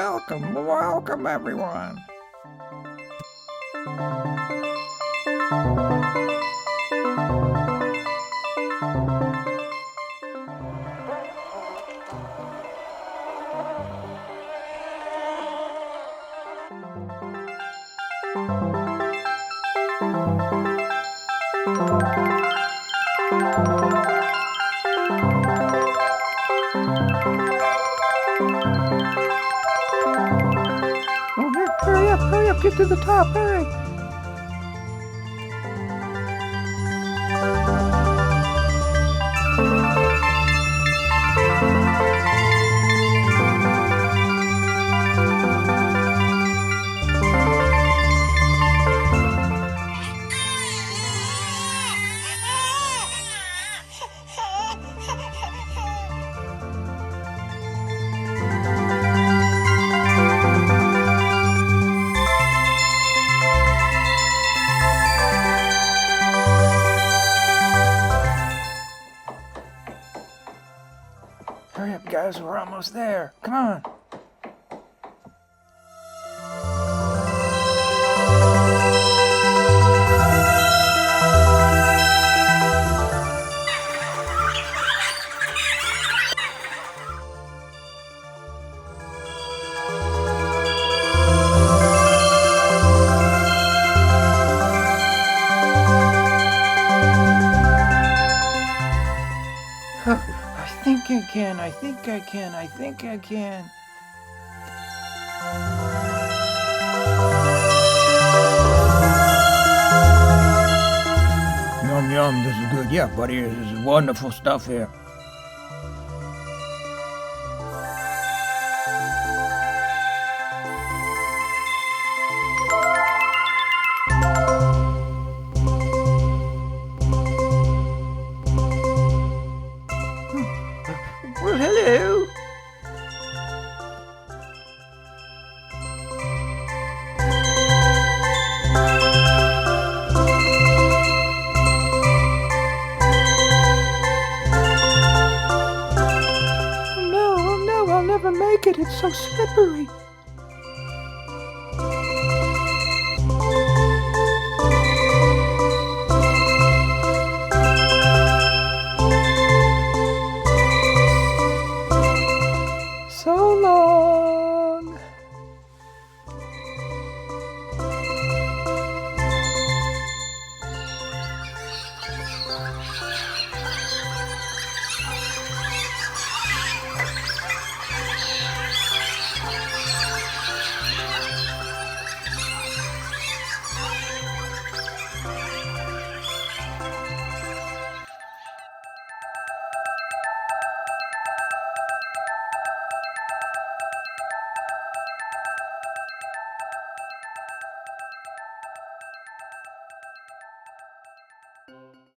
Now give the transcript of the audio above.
welcome everyone. Oh, hurry up, get to the top, hurry. Hurry up, guys, we're almost there. Come on. I think I can. Yum, yum, this is good. Yeah, buddy, this is wonderful stuff here. Well, hello. Oh no, I'll never make it. It's so slippery. So long.